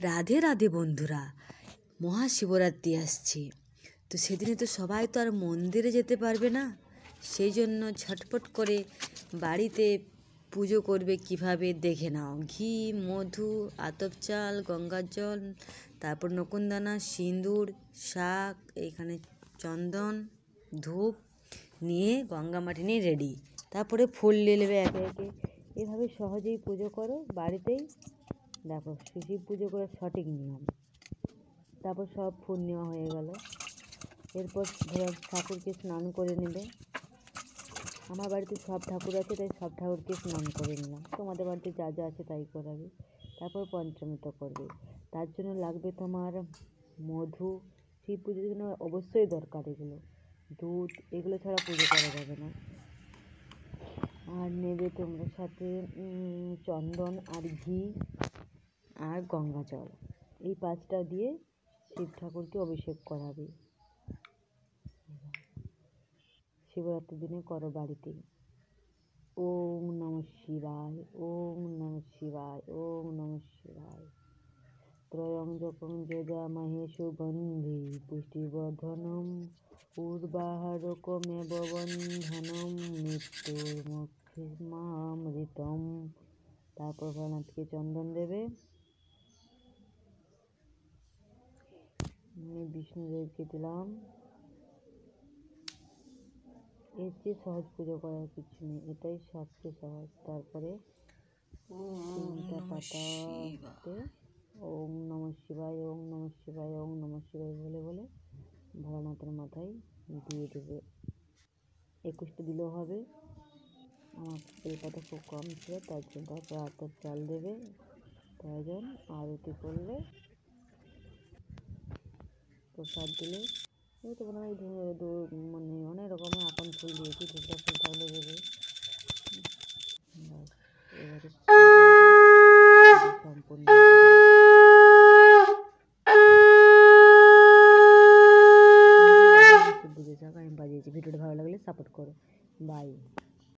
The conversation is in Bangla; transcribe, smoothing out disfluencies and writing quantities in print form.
রাধে রাধে বন্ধুরা, মহাশিবরাত্রি আসছে। তো সেদিনে তো সবাই তো আর মন্দিরে যেতে পারবে না, সেই জন্য ঝটপট করে বাড়িতে পুজো করবে কিভাবে দেখে নাও। ঘি, মধু, আতপ চাল, গঙ্গার জল, তারপর নকুনদানা, সিঁদুর, শাক, এখানে চন্দন, ধূপ নিয়ে গঙ্গা মাটি নিয়ে রেডি। তারপরে ফুল নিয়ে নেবে একে একে। এভাবে সহজেই পুজো করো বাড়িতেই। দেখো, শিব পুজো করে সঠিক নিয়ম। তারপর সব ফুল নেওয়া হয়ে গেল। এরপর ঠাকুরকে স্নান করে নেবে। আমার বাড়িতে সব ঠাকুর আছে, তাই সব ঠাকুরকে স্নান করে নিলাম। তোমাদের বাড়িতে যা যা আছে তাই করাবে। তারপর পঞ্চামৃত করবে। তার জন্য লাগবে তোমার মধু। শিব পুজোর জন্য অবশ্যই দরকার এগুলো। দুধ, এগুলো ছাড়া পুজো করা যাবে না। আর নেবে তোমরা সাথে চন্দন আর ঘি আর গঙ্গা জল। এই পাঁচটা দিয়ে শিব ঠাকুরকে অভিষেক করাবে। শিবরাত্রির দিনে করো বাড়িতে। ওম নমঃ শিবায়, ওম নমঃ শিবায়, ওম নমঃ শিবায়। ত্রয়ং যপং যজামহে সুগন্ধি পুষ্টিবর্ধনম উর্বারকমেব বন্ধনম মৃত্যুর্মুক্ষীয়মামৃতম। তারপর ভোলানাথকে চন্দন দেবে। বিষ্ণুদেবকে দিলাম। এর চেয়ে সহজ পুজো করার কিছু নেই, এটাই সবচেয়ে সহজ। তারপরে তিনটা পাতাতে ওম নমঃ শিবায়, ওম নমঃ শিবায়, ওম নমঃ শিবায় বলে বলে ভোলানাথের মাথায় দিয়ে দেবে। 21টা দিলেও হবে, আমার বেলপাতা খুব কম ছিল তার জন্য। তারপর আতপ চাল দেবে প্রয়োজন। আরতি করলে, প্রসাদ দিলে। এই তো মনে হয় মানে অনেক রকমের এখন ফুল দিয়েছি, ধূপটা ফুল থাকলে দেবে। এবারে সম্পূর্ণ বুঝে যাক, আমি বাজিয়েছি। ভিডিওটা ভালো লাগলে সাপোর্ট করো। বাই।